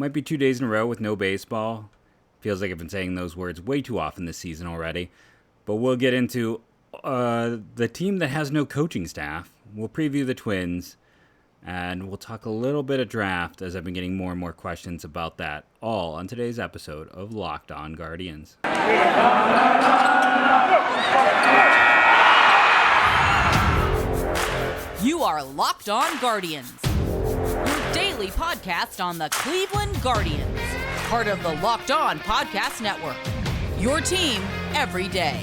Might be 2 days in a row with no baseball. Feels like I've been saying those words way too often this season already. But we'll get into the team that has no coaching staff. We'll preview the Twins. And we'll talk a little bit of draft as I've been getting more and more questions about that. All on today's episode of Locked On Guardians. You are Locked On Guardians, your daily podcast on the Cleveland Guardians, part of the Locked On Podcast Network, your team every day.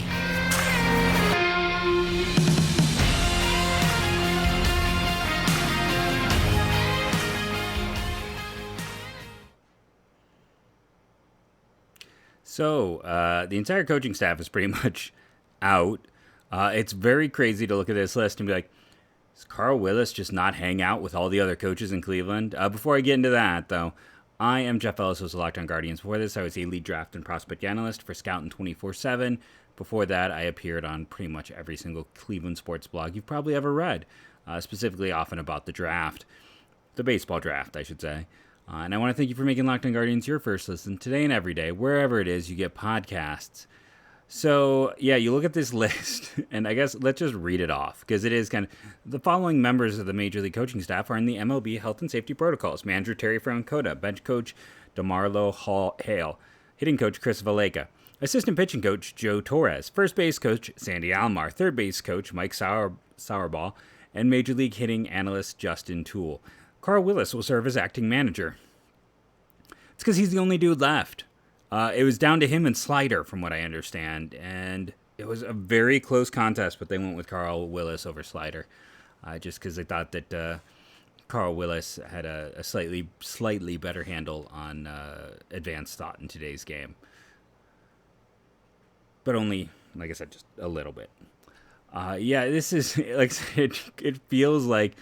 So, the entire coaching staff is pretty much out. It's very crazy to look at this list and be like, does Carl Willis just not hang out with all the other coaches in Cleveland? Before I get into that, though, I am Jeff Ellis, host of Locked On Guardians. Before this, I was a lead draft and prospect analyst for Scout 24/7. Before that, I appeared on pretty much every single Cleveland sports blog you've probably ever read, specifically often about the draft, the baseball draft, I should say. And I want to thank you for making Locked On Guardians your first listen today and every day, wherever it is you get podcasts. So, yeah, you look at this list, and I guess let's just read it off, because it is kind of, the following members of the Major League coaching staff are in the MLB health and safety protocols. Manager Terry Francona, bench coach DeMarlo Hale, hitting coach Chris Valleca, assistant pitching coach Joe Torres, first base coach Sandy Alomar, third base coach Mike Sauerball, and Major League hitting analyst Justin Toole. Carl Willis will serve as acting manager. It's because he's the only dude left. It was down to him and Slider, from what I understand, and it was a very close contest, but they went with Carl Willis over Slider, just because they thought that Carl Willis had a slightly better handle on advanced thought in today's game. But only, like I said, just a little bit. This is, like I said, it feels like,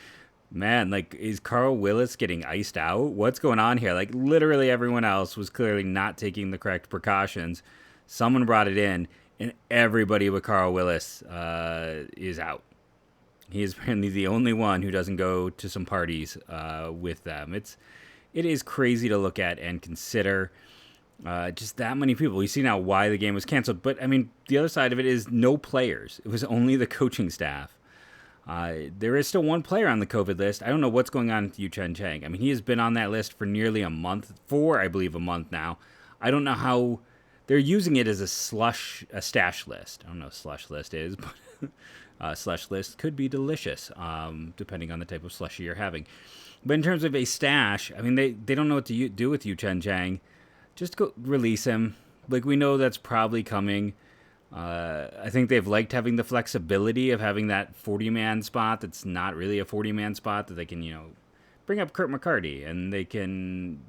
man, like, is Carl Willis getting iced out? What's going on here? Like, literally everyone else was clearly not taking the correct precautions. Someone brought it in, and everybody but Carl Willis is out. He is apparently the only one who doesn't go to some parties with them. It is crazy to look at and consider just that many people. You see now why the game was canceled. But, I mean, the other side of it is no players. It was only the coaching staff. There is still one player on the COVID list. I don't know what's going on with Yu Chang. I mean, he has been on that list for nearly a month, I believe, a month now. I don't know how they're using it as a stash list. I don't know what slush list is, but slush list could be delicious, depending on the type of slushy you're having. But in terms of a stash, I mean, they don't know what to do with Yu Chang. Just go release him. Like, we know that's probably coming. I think they've liked having the flexibility of having that 40-man spot that's not really a 40-man spot, that they can, bring up Kurt McCarty, and they can,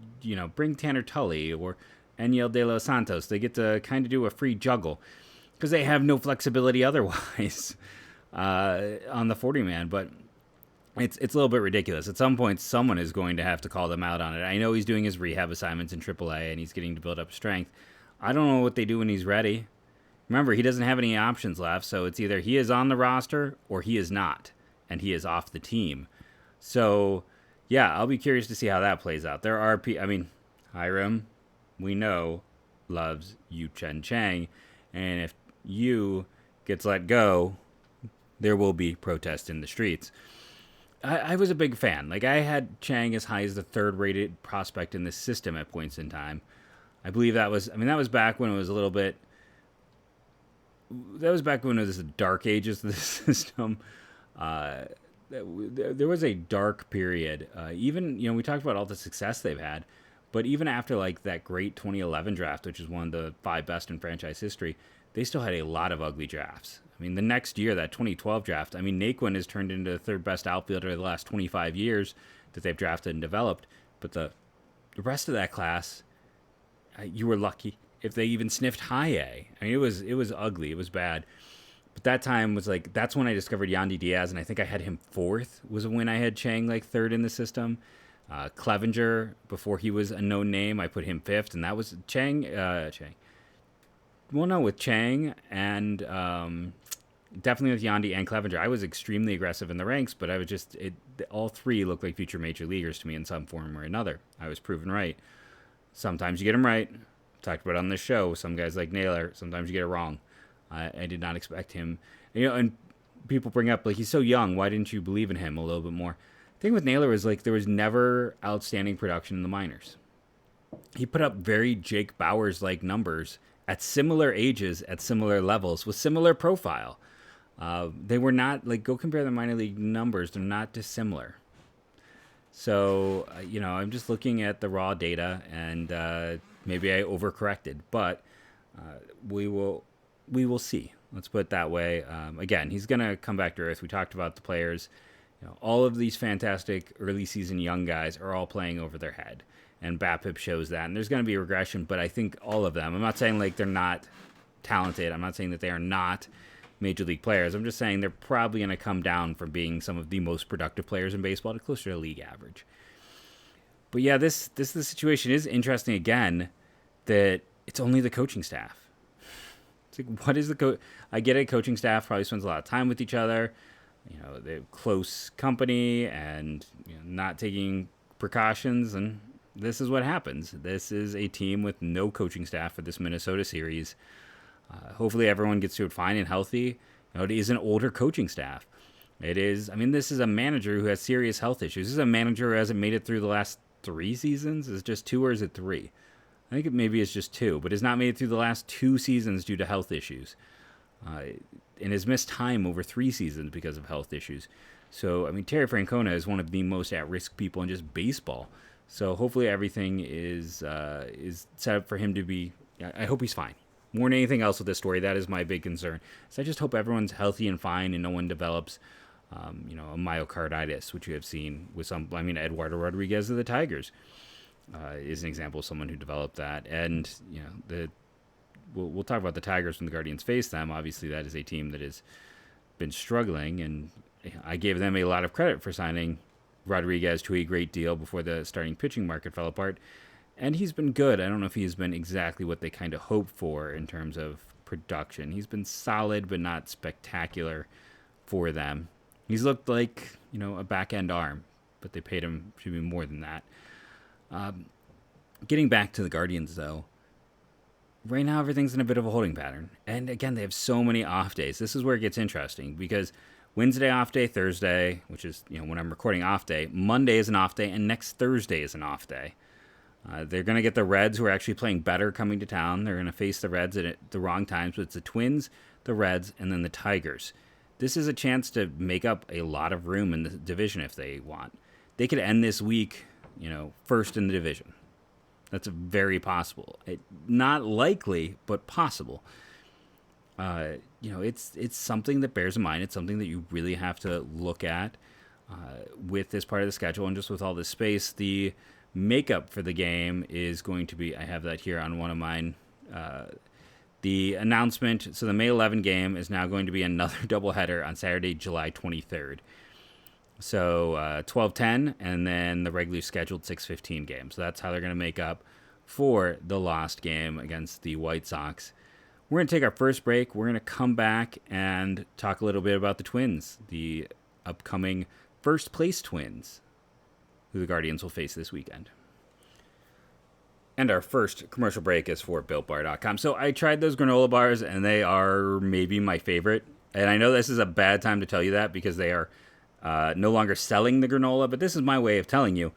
bring Tanner Tully or Eniel De Los Santos. They get to kind of do a free juggle because they have no flexibility otherwise on the 40-man, but it's a little bit ridiculous. At some point, someone is going to have to call them out on it. I know he's doing his rehab assignments in AAA, and he's getting to build up strength. I don't know what they do when he's ready. Remember, he doesn't have any options left, so it's either he is on the roster or he is not, and he is off the team. So, yeah, I'll be curious to see how that plays out. There are Hiram, we know, loves Yu Chang, and if Yu gets let go, there will be protests in the streets. I was a big fan. Like, I had Chang as high as the third-rated prospect in the system at points in time. I believe that was back when it was a little bit... That was back when it was the dark ages of the system. There was a dark period. Even, we talked about all the success they've had, but even after like that great 2011 draft, which is one of the 5 best in franchise history, they still had a lot of ugly drafts. I mean, the next year, that 2012 draft, I mean, Naquin has turned into the third best outfielder of the last 25 years that they've drafted and developed. But the rest of that class, you were lucky if they even sniffed high A. I mean, it was ugly. It was bad. But that time was like, that's when I discovered Yandy Diaz, and I think I had him 4th, was when I had Chang like 3rd in the system. Clevenger, before he was a known name, I put him 5th, and that was Chang. Well, no, with Chang and definitely with Yandy and Clevenger, I was extremely aggressive in the ranks, but I was just, all 3 looked like future major leaguers to me in some form or another. I was proven right. Sometimes you get them right. Talked about it on this show. Some guys like Naylor. Sometimes you get it wrong. I did not expect him. And people bring up, like, he's so young. Why didn't you believe in him a little bit more? The thing with Naylor is, like, there was never outstanding production in the minors. He put up very Jake Bauers-like numbers at similar ages, at similar levels, with similar profile. They were not, like, go compare the minor league numbers. They're not dissimilar. So, I'm just looking at the raw data, and maybe I overcorrected. But we will see. Let's put it that way. Again, he's going to come back to earth. We talked about the players. All of these fantastic early season young guys are all playing over their head. And BABIP shows that. And there's going to be a regression, but I think all of them. I'm not saying, like, they're not talented. I'm not saying that they are not major league players. I'm just saying they're probably going to come down from being some of the most productive players in baseball to closer to league average. But yeah, the situation is interesting again, that it's only the coaching staff. It's like, what is the I get it, coaching staff probably spends a lot of time with each other. They have close company and not taking precautions, and this is what happens. This is a team with no coaching staff for this Minnesota series. Hopefully everyone gets through it fine and healthy. It is an older coaching staff. This is a manager who has serious health issues. This is a manager who hasn't made it through the last 3 seasons. Is it just 2 or is it 3? I think maybe it's just 2, but has not made it through the last 2 seasons due to health issues. And has missed time over 3 seasons because of health issues. So, Terry Francona is one of the most at-risk people in just baseball. So hopefully everything is set up for him to be. I hope he's fine. More than anything else with this story, that is my big concern. So I just hope everyone's healthy and fine, and no one develops, a myocarditis, which you have seen with some. Eduardo Rodriguez of the Tigers is an example of someone who developed that. And we'll talk about the Tigers when the Guardians face them. Obviously, that is a team that has been struggling, and I gave them a lot of credit for signing Rodriguez to a great deal before the starting pitching market fell apart. And he's been good. I don't know if he's been exactly what they kind of hoped for in terms of production. He's been solid, but not spectacular for them. He's looked like, a back-end arm, but they paid him should be more than that. Getting back to the Guardians, though, right now everything's in a bit of a holding pattern. And again, they have so many off days. This is where it gets interesting, because Wednesday off day, Thursday, which is when I'm recording off day, Monday is an off day, and next Thursday is an off day. They're going to get the Reds, who are actually playing better, coming to town. They're going to face the Reds at the wrong times, but it's the Twins, the Reds, and then the Tigers. This is a chance to make up a lot of room in the division if they want. They could end this week, first in the division. That's very possible. Not likely, but possible. It's something that bears in mind. It's something that you really have to look at with this part of the schedule, and just with all this space. The makeup for the game is going to be, I have that here on one of mine, the announcement. So the May 11 game is now going to be another doubleheader on Saturday, July 23rd. So 12:10, and then the regularly scheduled 6:15 game. So that's how they're going to make up for the lost game against the White Sox. We're going to take our first break. We're going to come back and talk a little bit about the Twins, the upcoming first-place Twins, who the Guardians will face this weekend. And our first commercial break is for BuiltBar.com. So I tried those granola bars, and they are maybe my favorite. And I know this is a bad time to tell you that, because they are no longer selling the granola, but this is my way of telling you,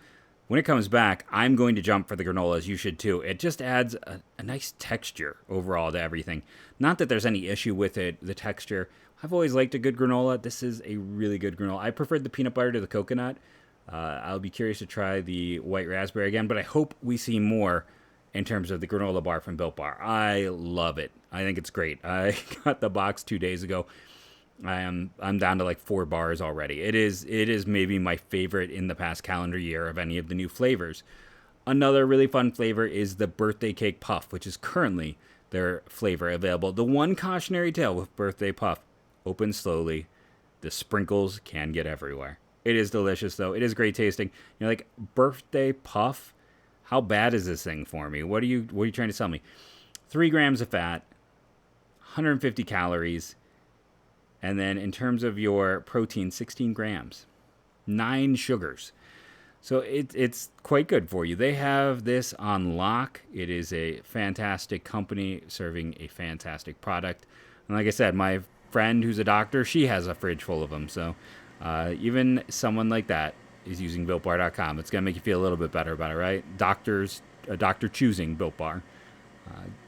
when it comes back, I'm going to jump for the granolas. You should too. It just adds a nice texture overall to everything. Not that there's any issue with it, the texture. I've always liked a good granola. This is a really good granola. I preferred the peanut butter to the coconut. I'll be curious to try the white raspberry again, but I hope we see more in terms of the granola bar from Built Bar. I love it. I think it's great. I got the box 2 days ago. I'm down to like 4 bars already. It is maybe my favorite in the past calendar year of any of the new flavors. Another really fun flavor is the birthday cake puff, which is currently their flavor available. The one cautionary tale with birthday puff: open slowly. The sprinkles can get everywhere. It is delicious though. It is great tasting. You're like, birthday puff? How bad is this thing for me? What are you trying to sell me? 3 grams of fat, 150 calories. And then in terms of your protein, 16 grams, 9 sugars. So it's quite good for you. They have this on lock. It is a fantastic company serving a fantastic product. And like I said, my friend who's a doctor, she has a fridge full of them. So even someone like that is using BuiltBar.com. It's going to make you feel a little bit better about it, right? A doctor choosing Built Bar.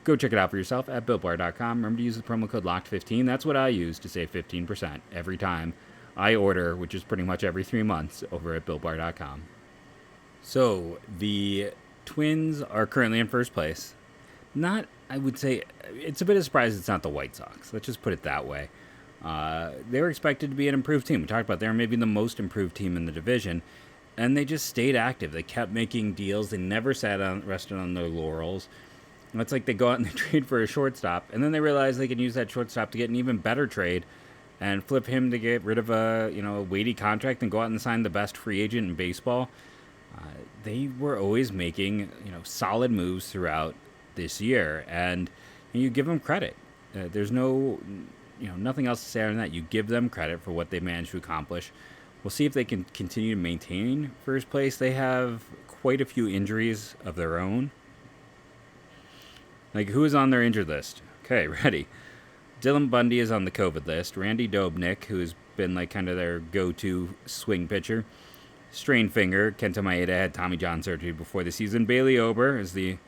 Go check it out for yourself at BuiltBar.com. Remember to use the promo code LOCKED15. That's what I use to save 15% every time I order, which is pretty much every 3 months, over at BuiltBar.com. So, the Twins are currently in first place. I would say, it's a bit of a surprise it's not the White Sox. Let's just put it that way. They were expected to be an improved team. We talked about they're maybe the most improved team in the division. And they just stayed active. They kept making deals. They never rested on their laurels. It's like they go out and they trade for a shortstop, and then they realize they can use that shortstop to get an even better trade and flip him to get rid of a weighty contract and go out and sign the best free agent in baseball. They were always making solid moves throughout this year, and you give them credit. There's nothing else to say on that. You give them credit for what they managed to accomplish. We'll see if they can continue to maintain first place. They have quite a few injuries of their own. Like, who is on their injured list? Okay, ready. Dylan Bundy is on the COVID list. Randy Dobnik, who has been like kind of their go-to swing pitcher. Strained finger. Kenta Maeda had Tommy John surgery before the season. Bailey Ober is the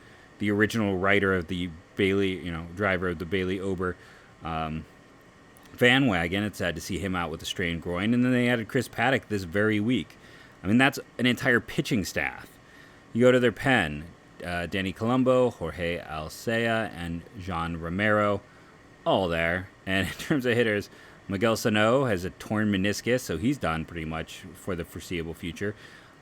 original writer of the Bailey, driver of the Bailey Ober Van Wagon. It's sad to see him out with a strained groin. And then they added Chris Paddock this very week. I mean, that's an entire pitching staff. You go to their pen. Danny Colombo, Jorge Alcea, and Jean Romero, all there. And in terms of hitters, Miguel Sano has a torn meniscus, so he's done pretty much for the foreseeable future.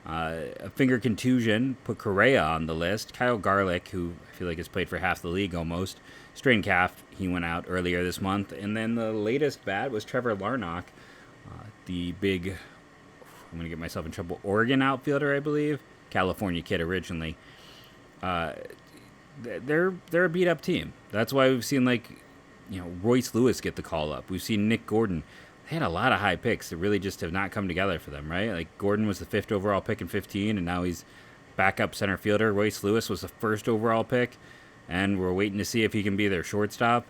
A finger contusion put Correa on the list. Kyle Garlick, who I feel like has played for half the league almost, strained calf, he went out earlier this month. And then the latest bad was Trevor Larnach, the big, I'm going to get myself in trouble, Oregon outfielder, I believe. California kid originally. They're a beat up team. That's why we've seen Royce Lewis get the call up. We've seen Nick Gordon. They had a lot of high picks that really just have not come together for them, right? Like Gordon was the 5th overall pick in 15, and now he's backup center fielder. Royce Lewis was the 1st overall pick, and we're waiting to see if he can be their shortstop.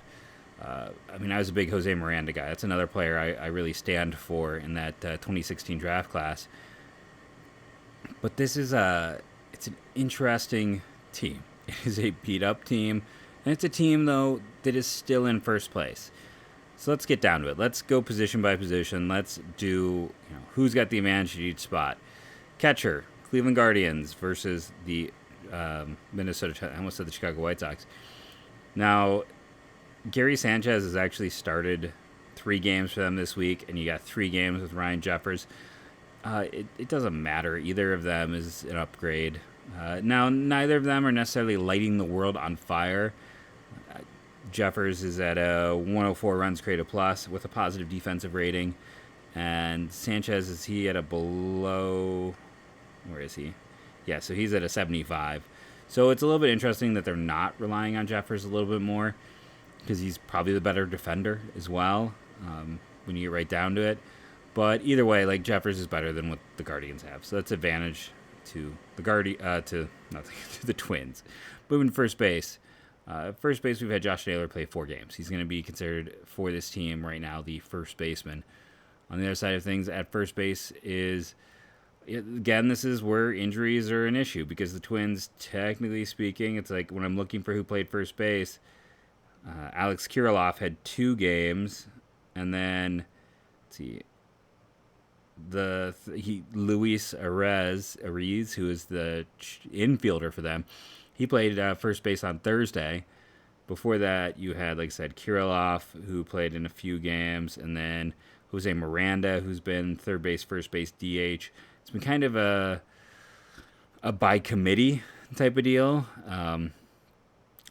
I was a big Jose Miranda guy. That's another player I really stand for in that 2016 draft class. But this is it's an interesting team. It is a beat-up team, and it's a team, though, that is still in first place. So let's get down to it. Let's go position by position. Let's do who's got the advantage at each spot. Catcher, Cleveland Guardians versus the I almost said the Chicago White Sox. Now, Gary Sanchez has actually started 3 games for them this week, and you got 3 games with Ryan Jeffers. It doesn't matter. Either of them is an upgrade. Now, neither of them are necessarily lighting the world on fire. Jeffers is at a 104 runs created plus with a positive defensive rating. And Sanchez, is he at a below... Where is he? Yeah, so he's at a 75. So it's a little bit interesting that they're not relying on Jeffers a little bit more, because he's probably the better defender as well, when you get right down to it. But either way, Jeffers is better than what the Guardians have. So that's advantage to the to the Twins. Moving to first base. First base, we've had Josh Naylor play 4 games. He's going to be considered for this team right now the first baseman. On the other side of things, at first base again, this is where injuries are an issue, because the Twins, technically speaking, it's like when I'm looking for who played first base, Alex Kiriloff had 2 games, and then, let's see, Luis Ariz, who is the infielder for them, he played first base on Thursday. Before that, you had, like I said, Kiriloff, who played in a few games, and then Jose Miranda, who's been third base, first base, DH. It's been kind of a by committee type of deal. I'm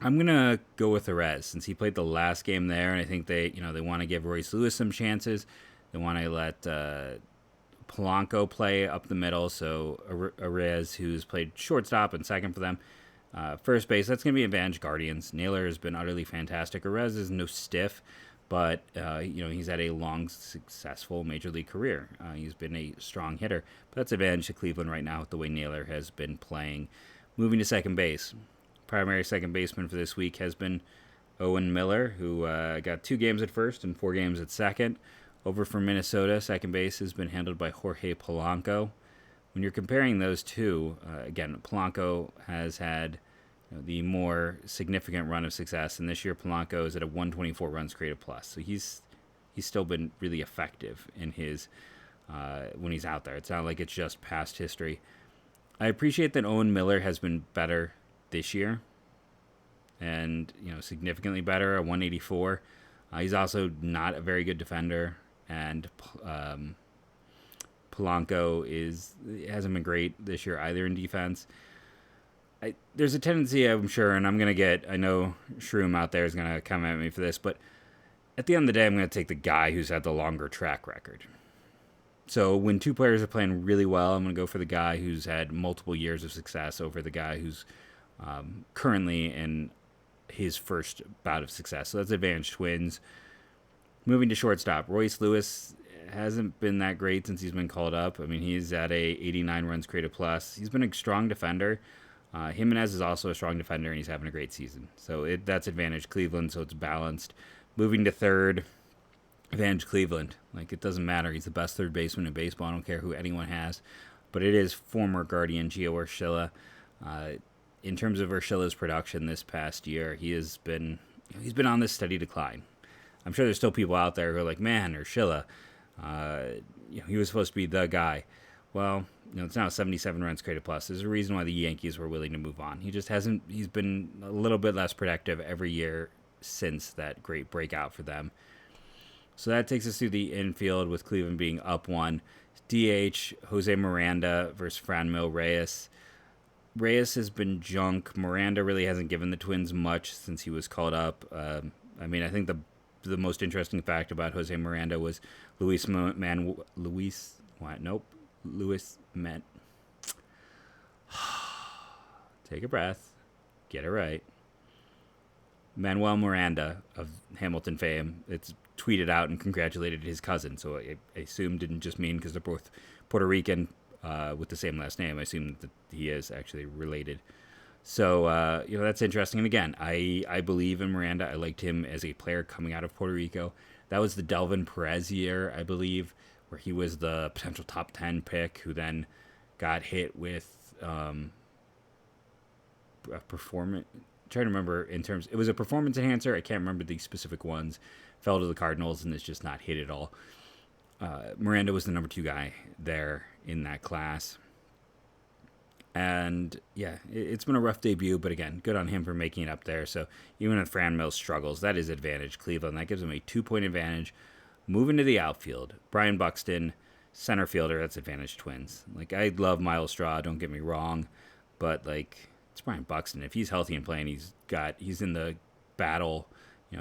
gonna go with Ariz since he played the last game there, and I think they want to give Royce Lewis some chances. They want to let Polanco play up the middle, so Ariz, who's played shortstop and second for them. First base, that's going to be advantage Guardians. Naylor has been utterly fantastic. Ariz is no stiff, but he's had a long, successful major league career. He's been a strong hitter, but that's advantage to Cleveland right now with the way Naylor has been playing. Moving to second base, primary second baseman for this week has been Owen Miller, who got 2 games at first and 4 games at second. Over from Minnesota, second base has been handled by Jorge Polanco. When you're comparing those two, again, Polanco has had the more significant run of success, and this year Polanco is at a 124 runs created plus. So he's still been really effective in his when he's out there. It's not like it's just past history. I appreciate that Owen Miller has been better this year, and significantly better, a 184. He's also not a very good defender, and Polanco hasn't been great this year either in defense. There's a tendency, I'm sure, and I know Shroom out there is going to come at me for this, but at the end of the day, I'm going to take the guy who's had the longer track record. So when 2 players are playing really well, I'm going to go for the guy who's had multiple years of success over the guy who's currently in his first bout of success. So that's advantage Twins. Moving to shortstop, Royce Lewis hasn't been that great since he's been called up. I mean, he's at a 89 runs created plus. He's been a strong defender. Jimenez is also a strong defender, and he's having a great season. So that's advantage Cleveland, so it's balanced. Moving to third, advantage Cleveland. It doesn't matter. He's the best third baseman in baseball. I don't care who anyone has. But it is former Guardian Gio Urshela. In terms of Urshela's production this past year, he's been on this steady decline. I'm sure there's still people out there who are like, man, Urshela, he was supposed to be the guy. Well, it's now 77 runs created plus. There's a reason why the Yankees were willing to move on. He's been a little bit less productive every year since that great breakout for them. So that takes us through the infield with Cleveland being up 1. DH, Jose Miranda versus Franmil Reyes. Reyes has been junk. Miranda really hasn't given the Twins much since he was called up. I think the most interesting fact about Jose Miranda was Luis take a breath, get it right. Manuel Miranda of Hamilton fame, it's tweeted out and congratulated his cousin. So I assume didn't just mean because they're both Puerto Rican with the same last name. I assume that he is actually related. So, that's interesting. And again, I believe in Miranda. I liked him as a player coming out of Puerto Rico. That was the Delvin Perez year, I believe, where he was the potential top 10 pick who then got hit with a performance. I'm trying to remember it was a performance enhancer. I can't remember the specific ones. Fell to the Cardinals and is just not hit at all. Miranda was the number 2 guy there in that class. And yeah, it's been a rough debut, but again, good on him for making it up there. So even if Franmil struggles, that is advantage Cleveland. That gives them a 2-point advantage. Moving to the outfield, Brian Buxton, center fielder, that's advantage Twins. I love Miles Straw, don't get me wrong, but it's Brian Buxton. If he's healthy and playing, he's in the battle.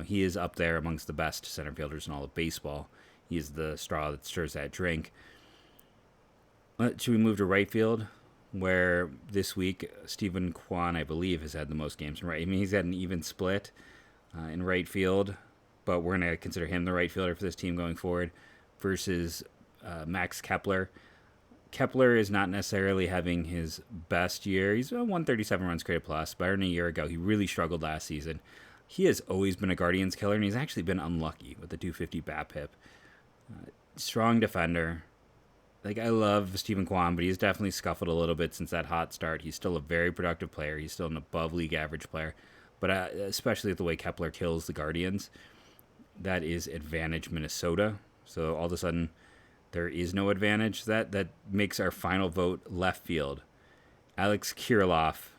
He is up there amongst the best center fielders in all of baseball. He is the straw that stirs that drink. Should we move to right field? Where this week, Stephen Kwan, I believe, has had the most games in right. He's had an even split in right field, but we're going to consider him the right fielder for this team going forward versus Max Kepler. Kepler is not necessarily having his best year. He's 137 runs created plus, better than a year ago. He really struggled last season. He has always been a Guardians killer, and he's actually been unlucky with the 250 BABIP. Strong defender. I love Stephen Kwan, but he's definitely scuffled a little bit since that hot start. He's still a very productive player. He's still an above league average player. But especially the way Kepler kills the Guardians, that is advantage Minnesota. So all of a sudden, there is no advantage. That makes our final vote left field. Alex Kiriloff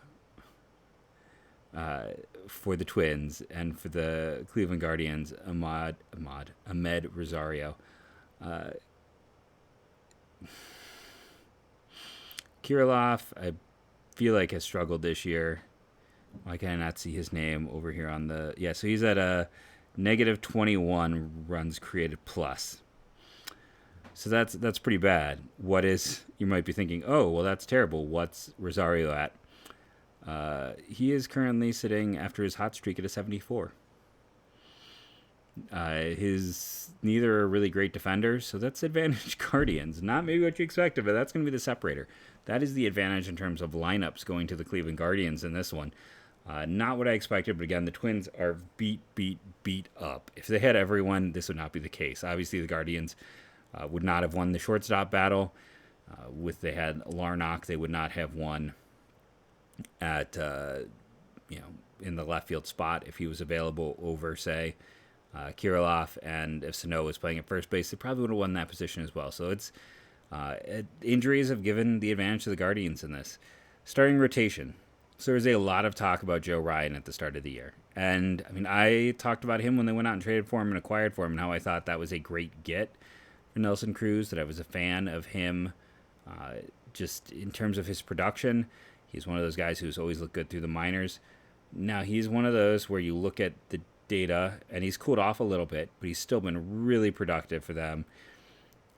for the Twins, and for the Cleveland Guardians, Ahmed Rosario. Kiriloff, I feel like has struggled this year. Why can I not see his name over here on the... Yeah, so he's at a negative 21 runs created plus. So that's pretty bad. What is... You might be thinking, oh, well, that's terrible. What's Rosario at? He is currently sitting after his hot streak at a 74. Neither are really great defenders, so that's advantage Guardians. Not maybe what you expected, but that's going to be the separator. That is the advantage in terms of lineups going to the Cleveland Guardians in this one. Not what I expected, but again, the Twins are beat up. If they had everyone, this would not be the case. Obviously, the Guardians would not have won the shortstop battle. If they had Larnach, they would not have won at in the left field spot if he was available over, say, Kiriloff. And if Sano was playing at first base, they probably would have won that position as well. So it's injuries have given the advantage to the Guardians in this. Starting rotation. So there's a lot of talk about Joe Ryan at the start of the year. And, I mean, I talked about him when they went out and traded for him and acquired for him and how I thought that was a great get for Nelson Cruz, that I was a fan of him just in terms of his production. He's one of those guys who's always looked good through the minors. Now, he's one of those where you look at the data, and he's cooled off a little bit, but he's still been really productive for them.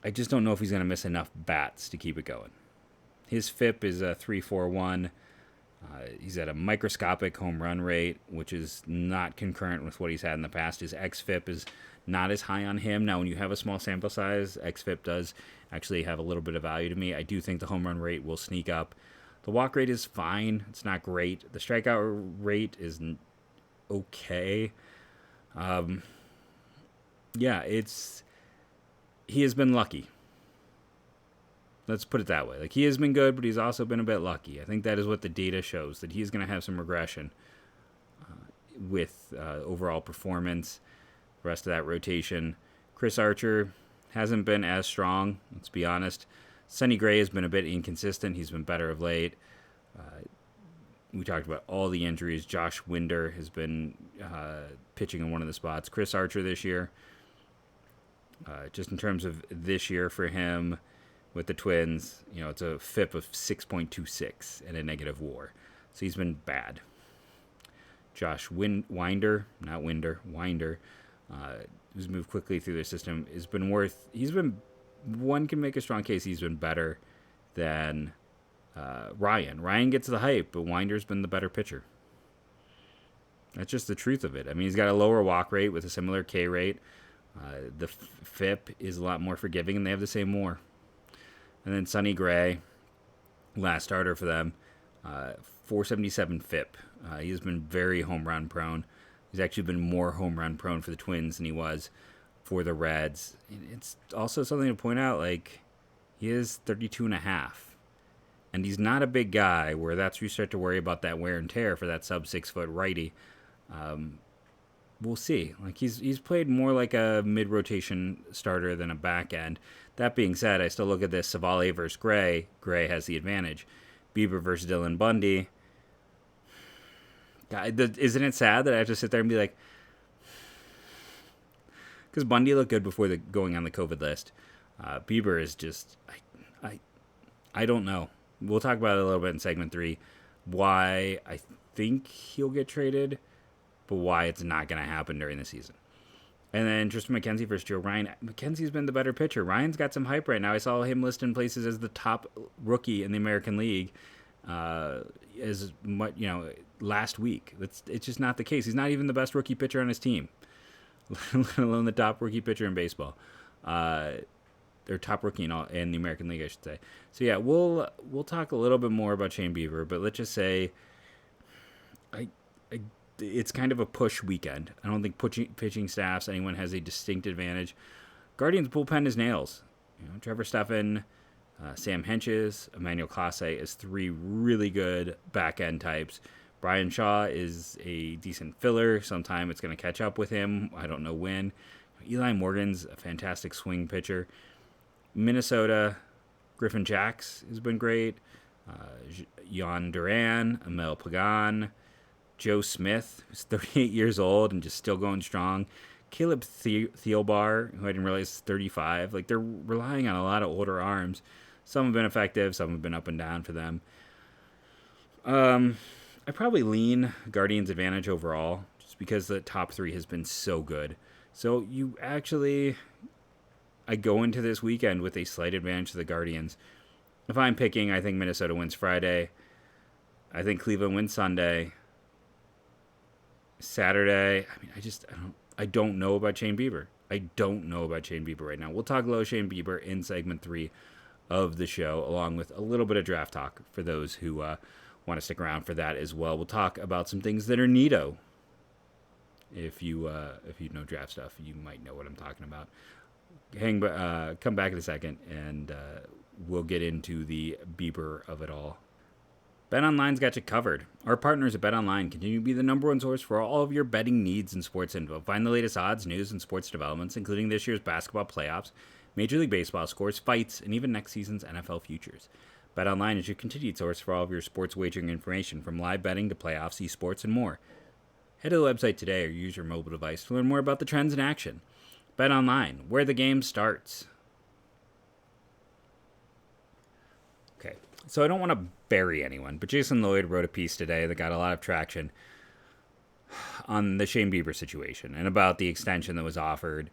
I just don't know if he's going to miss enough bats to keep it going. His FIP is a 3.41. He's at a microscopic home run rate, which is not concurrent with what he's had in the past. His xFIP is not as high on him. Now, when you have a small sample size, xFIP does actually have a little bit of value to me. I do think the home run rate will sneak up. The walk rate is fine. It's not great. The strikeout rate is okay. He has been lucky. Let's put it that way. Like, he has been good, but he's also been a bit lucky. I think that is what the data shows, that he's going to have some regression with overall performance. The rest of that rotation. Chris Archer hasn't been as strong, let's be honest. Sonny Gray has been a bit inconsistent. He's been better of late. We talked about all the injuries. Josh Winder has been pitching in one of the spots. Chris Archer this year, just in terms of this year for him with the Twins, it's a FIP of 6.26 and a negative WAR. So he's been bad. Josh Winder, who's moved quickly through their system, one can make a strong case he's been better than Ryan. Ryan gets the hype, but Winder's been the better pitcher. That's just the truth of it. I mean, he's got a lower walk rate with a similar K rate. The FIP is a lot more forgiving, and they have the same WAR. And then Sonny Gray, last starter for them, 477 FIP. He's been very home run prone. He's actually been more home run prone for the Twins than he was for the Reds. It's also something to point out, like, he is 32.5. And he's not a big guy where that's where you start to worry about that wear and tear for that sub 6 foot righty. We'll see. Like, he's played more like a mid rotation starter than a back end. That being said, I still look at this Savale versus Gray. Gray has the advantage. Bieber versus Dylan Bundy. God, isn't it sad that I have to sit there and be like, because Bundy looked good before going on the COVID list. Bieber is just, I don't know. We'll talk about it a little bit in segment 3. Why I think he'll get traded, but why it's not going to happen during the season. And then Tristan McKenzie versus Joe Ryan. McKenzie's been the better pitcher. Ryan's got some hype right now. I saw him listed in places as the top rookie in the American League last week. It's just not the case. He's not even the best rookie pitcher on his team, let alone the top rookie pitcher in baseball. Or top rookie in the American League, I should say. So yeah, we'll talk a little bit more about Shane Bieber, but let's just say it's kind of a push weekend. I don't think pitching staffs, anyone has a distinct advantage. Guardians bullpen is nails. Trevor Stephan, Sam Henches, Emmanuel Clase is 3 really good back-end types. Brian Shaw is a decent filler. Sometime it's going to catch up with him. I don't know when. Eli Morgan's a fantastic swing pitcher. Minnesota, Griffin Jacks has been great. Jan Duran, Emil Pagan, Joe Smith, who's 38 years old and just still going strong. Caleb Thielbar, who I didn't realize is 35. Like, they're relying on a lot of older arms. Some have been effective, some have been up and down for them. I probably lean Guardians' advantage overall, just because the top 3 has been so good. So I go into this weekend with a slight advantage to the Guardians. If I'm picking, I think Minnesota wins Friday. I think Cleveland wins Sunday. Saturday, I don't know about Shane Bieber. I don't know about Shane Bieber right now. We'll talk low Shane Bieber in segment 3 of the show, along with a little bit of draft talk for those who want to stick around for that as well. We'll talk about some things that are neato. If you know draft stuff, you might know what I'm talking about. Come back in a second, and we'll get into the Bieber of it all. BetOnline's got you covered. Our partners at BetOnline continue to be the number one source for all of your betting needs and sports info. Find the latest odds, news, and sports developments, including this year's basketball playoffs, Major League Baseball scores, fights, and even next season's NFL futures. BetOnline is your continued source for all of your sports wagering information, from live betting to playoffs, esports, and more. Head to the website today or use your mobile device to learn more about the trends in action. BetOnline, where the game starts. Okay, so I don't want to bury anyone, but Jason Lloyd wrote a piece today that got a lot of traction on the Shane Bieber situation and about the extension that was offered.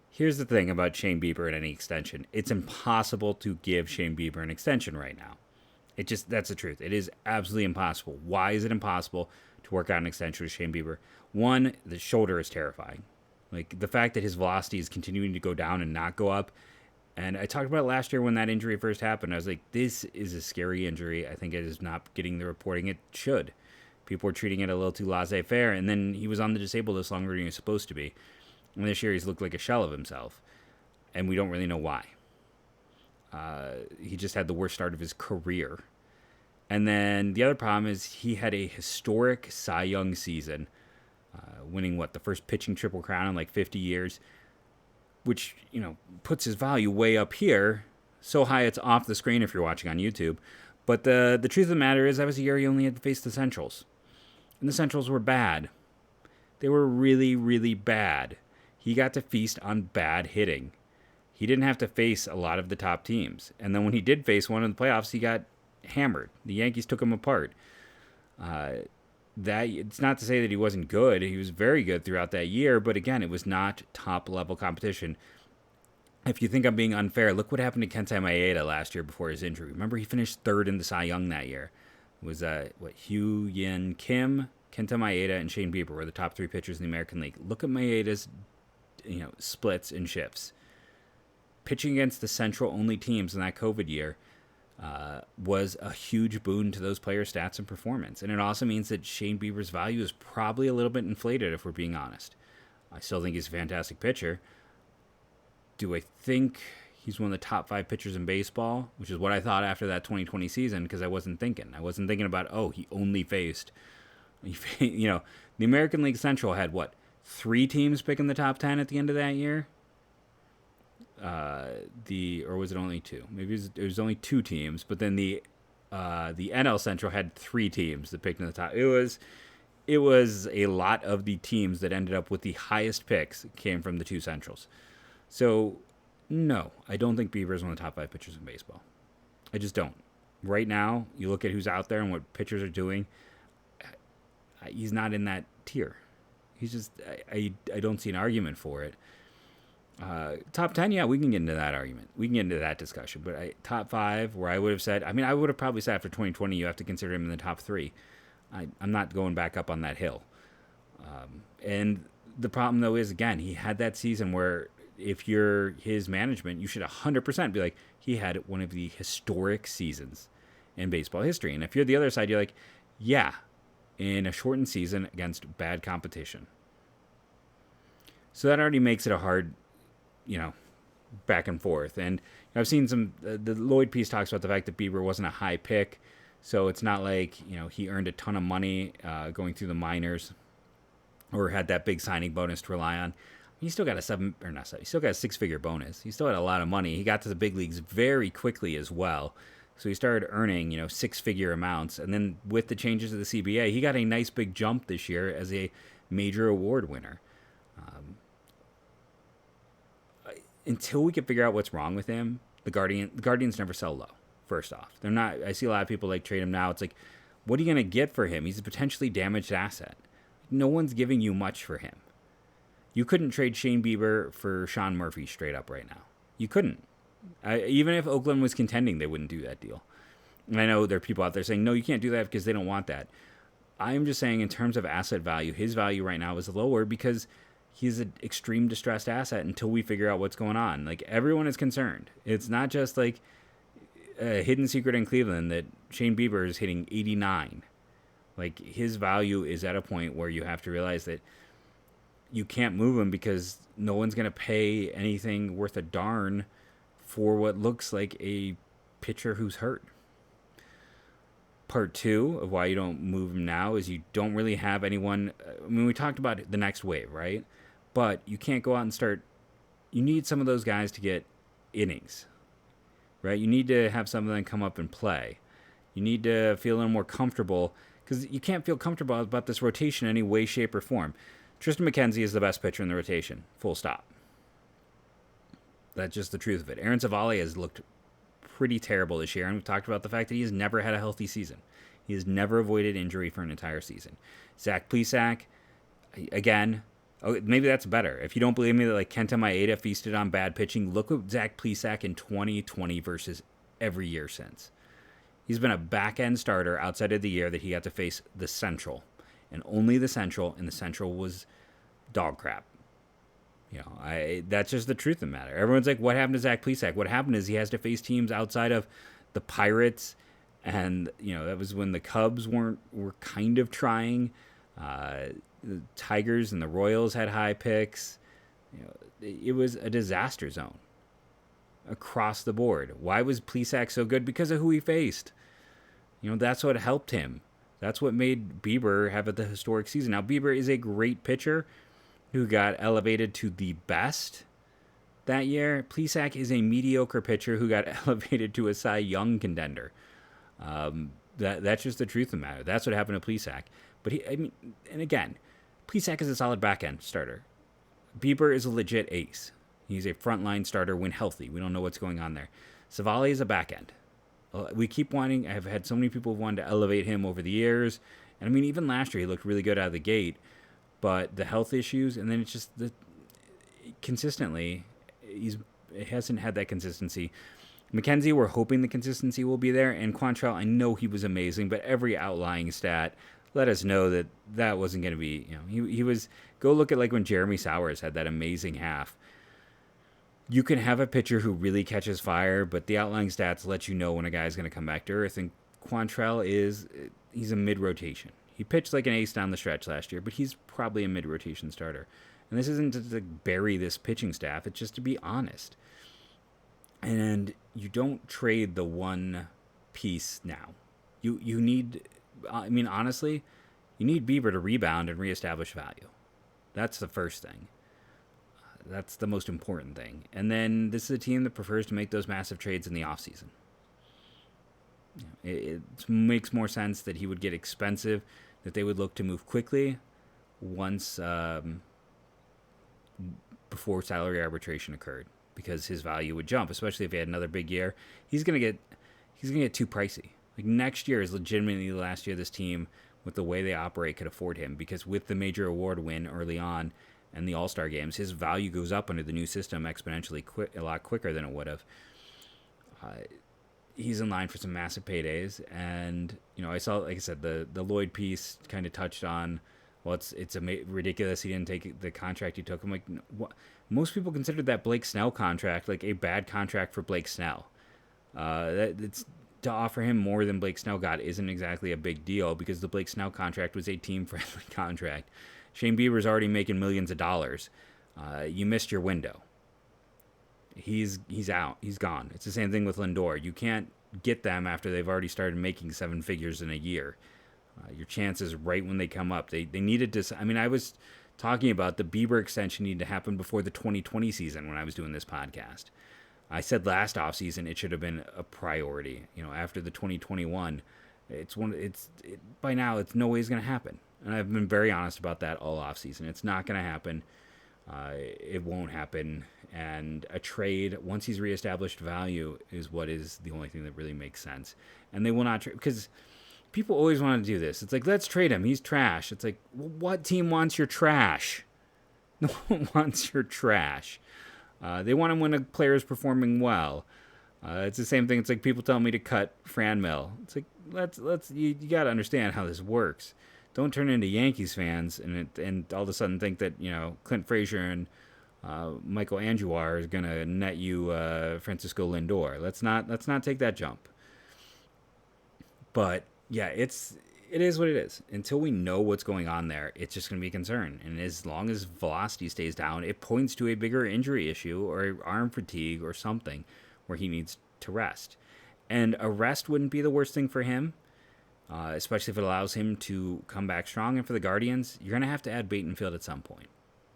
Here's the thing about Shane Bieber and any extension. It's impossible to give Shane Bieber an extension right now. That's the truth. It is absolutely impossible. Why is it impossible to work out an extension with Shane Bieber? One, the shoulder is terrifying. Like, the fact that his velocity is continuing to go down and not go up. And I talked about it last year when that injury first happened. I was like, this is a scary injury. I think it is not getting the reporting it should. People were treating it a little too laissez-faire. And then he was on the disabled list longer than he was supposed to be. And this year he's looked like a shell of himself. And we don't really know why. He just had the worst start of his career. And then the other problem is he had a historic Cy Young season, winning the first pitching triple crown in like 50 years, which, puts his value way up here, so high it's off the screen if you're watching on YouTube. But the truth of the matter is that was a year he only had to face the Centrals. And the Centrals were bad. They were really, really bad. He got to feast on bad hitting. He didn't have to face a lot of the top teams. And then when he did face one in the playoffs, he got hammered. The Yankees took him apart. It's not to say that he wasn't good. He was very good throughout that year, but again, it was not top-level competition. If you think I'm being unfair, look what happened to Kenta Maeda last year before his injury. Remember, he finished third in the Cy Young that year. It was Hugh Yin Kim, Kenta Maeda, and Shane Bieber were the top 3 pitchers in the American League. Look at Maeda's splits and shifts. Pitching against the Central-only teams in that COVID year was a huge boon to those players' stats and performance. And it also means that Shane Bieber's value is probably a little bit inflated, if we're being honest. I still think he's a fantastic pitcher. Do I think he's one of the top 5 pitchers in baseball? Which is what I thought after that 2020 season, because I wasn't thinking. I wasn't thinking about, he only faced... the American League Central had, 3 teams picking the top 10 at the end of that year? Or was it only 2? Maybe it was only 2 teams, but then the NL Central had 3 teams that picked in the top. It was a lot of the teams that ended up with the highest picks came from the 2 Centrals. So, no, I don't think Bieber is one of the top 5 pitchers in baseball. I just don't. Right now, you look at who's out there and what pitchers are doing, he's not in that tier. He's just, I don't see an argument for it. Top 10, yeah, we can get into that argument. We can get into that discussion. But top 5, where I would have said, I would have probably said after 2020, you have to consider him in the top 3. I'm not going back up on that hill. And the problem, though, is, again, he had that season where if you're his management, you should 100% be like, he had one of the historic seasons in baseball history. And if you're the other side, you're like, yeah, in a shortened season against bad competition. So that already makes it a hard, back and forth. And I've seen the Lloyd piece talks about the fact that Bieber wasn't a high pick. So it's not like, he earned a ton of money going through the minors or had that big signing bonus to rely on. He still got a 6-figure bonus. He still had a lot of money. He got to the big leagues very quickly as well. So he started earning, 6-figure amounts. And then with the changes of the CBA, he got a nice big jump this year as a major award winner. Until we can figure out what's wrong with him, the Guardians never sell low, first off. They're not. I see a lot of people trade him now. It's like, what are you going to get for him? He's a potentially damaged asset. No one's giving you much for him. You couldn't trade Shane Bieber for Sean Murphy straight up right now. You couldn't. Even if Oakland was contending, they wouldn't do that deal. And I know there are people out there saying, no, you can't do that because they don't want that. I'm just saying in terms of asset value, his value right now is lower because he's an extreme distressed asset until we figure out what's going on. Like, everyone is concerned. It's not just like a hidden secret in Cleveland that Shane Bieber is hitting 89. Like, his value is at a point where you have to realize that you can't move him because no one's going to pay anything worth a darn for what looks like a pitcher who's hurt. Part two of why you don't move him now is you don't really have anyone. I mean, we talked about the next wave, right? But you can't go out and start. You need some of those guys to get innings, right? You need to have some of them come up and play. You need to feel a little more comfortable because you can't feel comfortable about this rotation in any way, shape, or form. Tristan McKenzie is the best pitcher in the rotation, full stop. That's just the truth of it. Aaron Savali has looked pretty terrible this year, and we've talked about the fact that he has never had a healthy season. He has never avoided injury for an entire season. Zach Plesac, again, maybe that's better. If you don't believe me that like Kenta Maeda feasted on bad pitching, look at Zach Plesac in 2020 versus every year since. He's been a back-end starter outside of the year that he got to face the Central, and only the Central, and the Central was dog crap. You know, that's just the truth of the matter. Everyone's like, what happened to Zach Plesac? What happened is he has to face teams outside of the Pirates, and, you know, that was when the Cubs were kind of trying. The Tigers and the Royals had high picks. You know, it was a disaster zone across the board. Why was Plesac so good? Because of who he faced. You know, that's what helped him. That's what made Bieber have the historic season. Now, Bieber is a great pitcher who got elevated to the best that year. Plesac is a mediocre pitcher who got elevated to a Cy Young contender. That's just the truth of the matter. That's what happened to Plesac. But and again, Plesac is a solid back-end starter. Bieber is a legit ace. He's a frontline starter when healthy. We don't know what's going on there. Savali is a back-end. We keep wanting. I've had so many people who wanted to elevate him over the years. And I mean, even last year, he looked really good out of the gate. But the health issues, and then it's just consistently, it hasn't had that consistency. McKenzie, we're hoping the consistency will be there. And Quantrell, I know he was amazing, but every outlying stat let us know that wasn't going to be, you know, he was, go look at like when Jeremy Sowers had that amazing half. You can have a pitcher who really catches fire, but the outlying stats let you know when a guy's going to come back to earth. And Quantrell he's a mid-rotation. He pitched like an ace down the stretch last year, but he's probably a mid-rotation starter. And this isn't to like bury this pitching staff. It's just to be honest. And you don't trade the one piece now. You need, I mean, honestly, you need Bieber to rebound and reestablish value. That's the first thing. That's the most important thing. And then this is a team that prefers to make those massive trades in the offseason. It makes more sense that he would get expensive, that they would look to move quickly once before salary arbitration occurred, because his value would jump, especially if he had another big year. He's gonna get too pricey. Like, next year is legitimately the last year this team, with the way they operate, could afford him, because with the major award win early on and the All-Star games, his value goes up under the new system exponentially a lot quicker than it would have. He's in line for some massive paydays, and you know, I saw, like I said, the Lloyd piece kind of touched on, well, it's ridiculous he didn't take the contract he took. I'm like, what? Most people considered that Blake Snell contract like a bad contract for Blake Snell. It's to offer him more than Blake Snell got isn't exactly a big deal, because the Blake Snell contract was a team-friendly contract. Shane Bieber's already making millions of dollars. You missed your window. He's out. He's gone. It's the same thing with Lindor. You can't get them after they've already started making seven figures in a year. Your chances right when they come up. They needed to. I mean, I was talking about the Bieber extension needed to happen before the 2020 season when I was doing this podcast. I said last offseason it should have been a priority. You know, after the 2021, by now it's no way it's going to happen. And I've been very honest about that all offseason. It's not going to happen. It won't happen. And a trade, once he's reestablished value, is what is the only thing that really makes sense. And they will not trade, because people always want to do this. It's like, let's trade him. He's trash. It's like, well, what team wants your trash? No one wants your trash. They want him when a player is performing well. It's the same thing. It's like people tell me to cut Franmil. It's like, you got to understand how this works. don't turn into Yankees fans and all of a sudden think that Clint Frazier and Michael Andujar is gonna net you Francisco Lindor. Let's not take that jump. But yeah, it is what it is. Until we know what's going on there, it's just going to be a concern. And as long as velocity stays down, it points to a bigger injury issue or arm fatigue or something where he needs to rest. And a rest wouldn't be the worst thing for him, especially if it allows him to come back strong. And for the Guardians, you're going to have to add Batenfield at some point.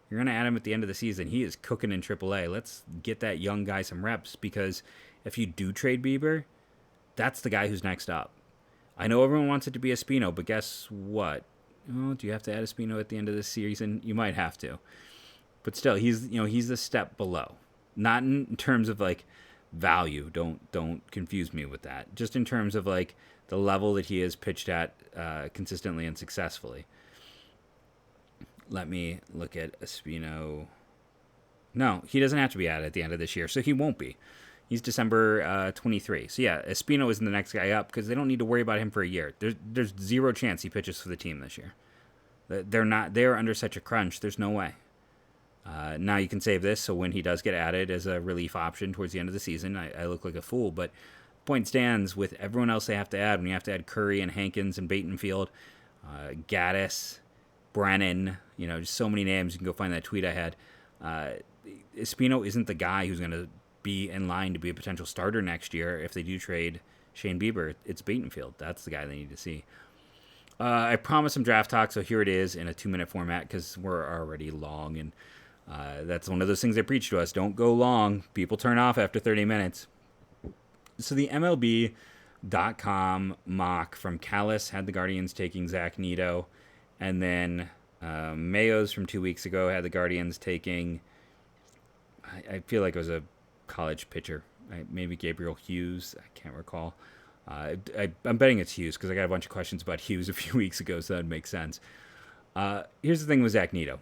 You're going to add him at the end of the season. He is cooking in AAA. Let's get that young guy some reps, because if you do trade Bieber, that's the guy who's next up. I know everyone wants it to be Espino, but guess what? Oh, do you have to add Espino at the end of this season? You might have to. But still, he's a step below. Not in terms of like value. Don't confuse me with that. Just in terms of like the level that he has pitched at consistently and successfully. Let me look at Espino. No, he doesn't have to be added at the end of this year, so he won't be. He's December 23. So yeah, Espino isn't the next guy up because they don't need to worry about him for a year. There's zero chance he pitches for the team this year. They're under such a crunch. There's no way. Now you can save this so when he does get added as a relief option towards the end of the season, I look like a fool. But point stands with everyone else they have to add. When you have to add Curry and Hankins and Batenfield, Gaddis, Brennan, just so many names. You can go find that tweet I had. Espino isn't the guy who's going to be in line to be a potential starter next year if they do trade Shane Bieber. It's Batenfield. That's the guy they need to see. I promised some draft talk, so here it is in a 2-minute format because we're already long, and that's one of those things they preach to us. Don't go long. People turn off after 30 minutes. So the MLB.com mock from Callis had the Guardians taking Zach Neto, and then Mayo's from 2 weeks ago had the Guardians taking, I feel like it was a college pitcher, maybe Gabriel Hughes. I can't recall. I'm betting it's Hughes because I got a bunch of questions about Hughes a few weeks ago, so that makes sense. Here's the thing with Zach Neto.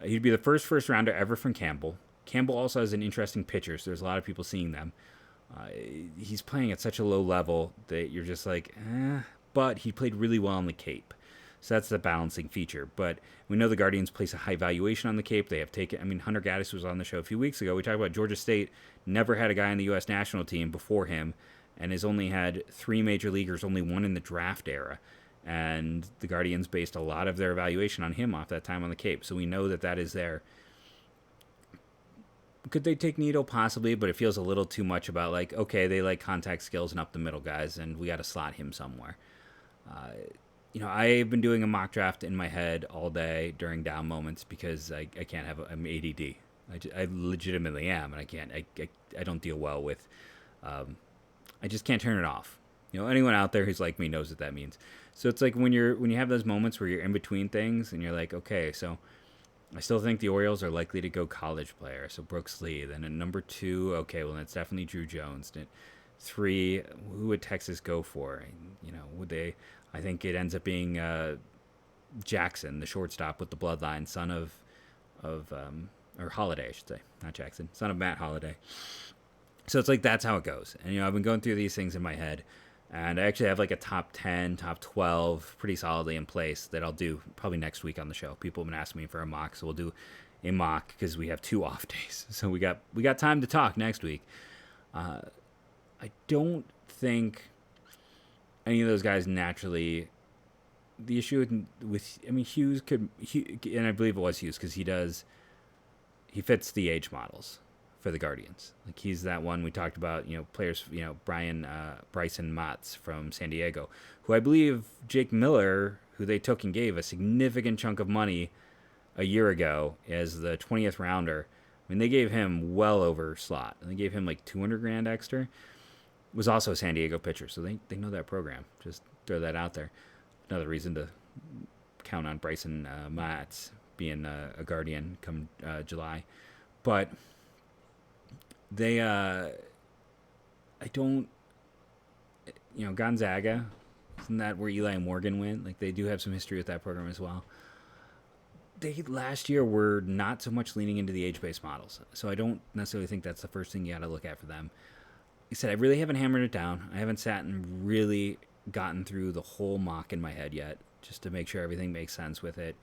He'd be the first rounder ever from Campbell. Campbell also has an interesting pitcher, so there's a lot of people seeing them. He's playing at such a low level that you're just like, but he played really well on the Cape. So that's the balancing feature. But we know the Guardians place a high valuation on the Cape. They have taken, Hunter Gaddis was on the show a few weeks ago. We talked about Georgia State never had a guy on the U.S. national team before him and has only had 3 major leaguers, only one in the draft era. And the Guardians based a lot of their evaluation on him off that time on the Cape. So we know that is there. Could they take Neto? Possibly, but it feels a little too much about like, okay, they like contact skills and up the middle guys, and we got to slot him somewhere. I've been doing a mock draft in my head all day during down moments because I can't I'm ADD. I legitimately am, and I don't deal well with, I just can't turn it off. Anyone out there who's like me knows what that means. So it's like when you have those moments where you're in between things and you're like, okay, so I still think the Orioles are likely to go college player. So Brooks Lee. Then at number 2, okay, well, that's definitely Drew Jones. Then 3, who would Texas go for? Would they? I think it ends up being Jackson, the shortstop with the bloodline, son of or Holiday, I should say, not Jackson, son of Matt Holiday. So it's like that's how it goes. And I've been going through these things in my head, and I actually have like a top 10, top 12 pretty solidly in place that I'll do probably next week on the show. People have been asking me for a mock, so we'll do a mock because we have 2 off days. So we got time to talk next week. I don't think any of those guys naturally. The issue with Hughes and I believe it was Hughes because he fits the age models for the Guardians. Like he's that one we talked about, players, Bryson Motts from San Diego, who I believe Jake Miller, who they took and gave a significant chunk of money a year ago as the 20th rounder. They gave him well over slot, and they gave him like $200,000 extra. Was also a San Diego pitcher, so they know that program. Just throw that out there. Another reason to count on Bryson Motts being a Guardian come July. But they, I don't, Gonzaga, isn't that where Eli Morgan went? Like they do have some history with that program as well. They last year were not so much leaning into the age-based models, so I don't necessarily think that's the first thing you got to look at for them. Like I said, I really haven't hammered it down. I haven't sat and really gotten through the whole mock in my head yet. just to make sure everything makes sense with it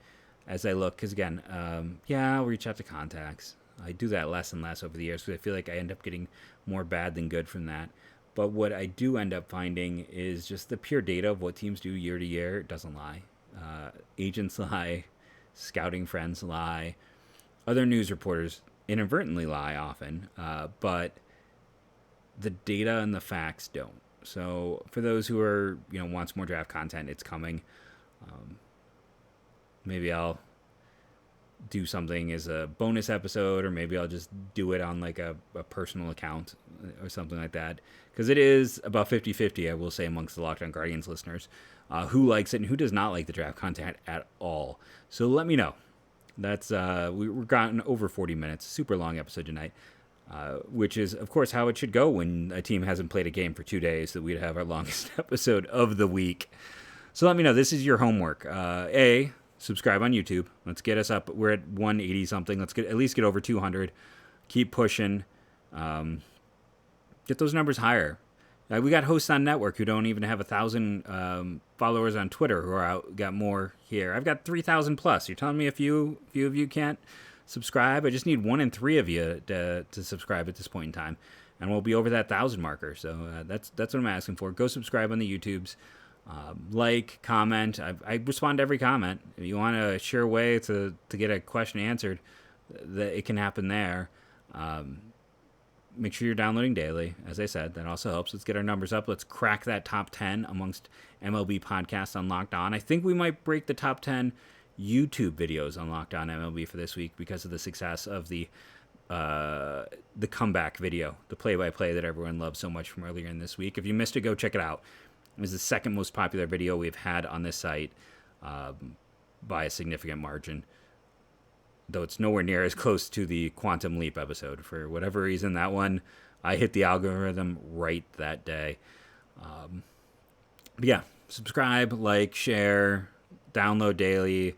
as I look. Because again, yeah, I'll reach out to contacts. I do that less and less over the years because I feel like I end up getting more bad than good from that. But what I do end up finding is just the pure data of what teams do year to year doesn't lie. Agents lie, scouting friends lie, other news reporters inadvertently lie often, but the data and the facts don't. So for those who are, wants more draft content, it's coming. Maybe I'll do something as a bonus episode, or maybe I'll just do it on like a personal account or something like that. Because it is about 50-50, I will say, amongst the Locked On Guardians listeners, who likes it and who does not like the draft content at all. So let me know. That's we've gotten over 40 minutes, super long episode tonight, which is, of course, how it should go when a team hasn't played a game for 2 days, that we'd have our longest episode of the week. So let me know. This is your homework. Subscribe on YouTube. Let's get us up. We're at 180 something. Let's at least get over 200. Keep pushing. Get those numbers higher. We got hosts on network who don't even have 1,000 followers on Twitter who are got more here. I've got 3,000 plus. You're telling me a few of you can't subscribe? I just need 1 in 3 of you to subscribe at this point in time, and we'll be over that 1,000 marker. So that's what I'm asking for. Go subscribe on the YouTubes. Like, comment. I respond to every comment. If you want a sure way to get a question answered, that it can happen there. Make sure you're downloading daily. As I said, that also helps. Let's get our numbers up. Let's crack that top 10 amongst MLB podcasts on Locked On. I think we might break the top 10 YouTube videos on Locked On MLB for this week because of the success of the comeback video, the play-by-play that everyone loved so much from earlier in this week. If you missed it, go check it out. It was the second most popular video we've had on this site by a significant margin, though it's nowhere near as close to the Quantum Leap episode. For whatever reason, that one, I hit the algorithm right that day. But yeah, subscribe, like, share, download daily,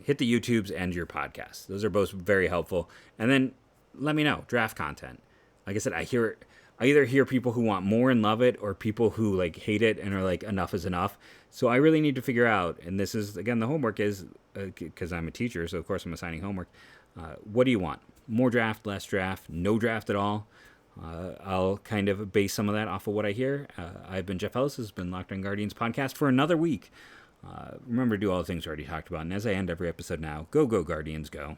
hit the YouTubes and your podcasts. Those are both very helpful. And then let me know, draft content. Like I said, I either hear people who want more and love it, or people who like hate it and are like, enough is enough. So I really need to figure out, and this is, again, the homework is, because I'm a teacher, so of course I'm assigning homework. What do you want? More draft, less draft, no draft at all? I'll kind of base some of that off of what I hear. I've been Jeff Ellis. This has been Locked On Guardians podcast for another week. Remember to do all the things we already talked about. And as I end every episode now, go Guardians, go.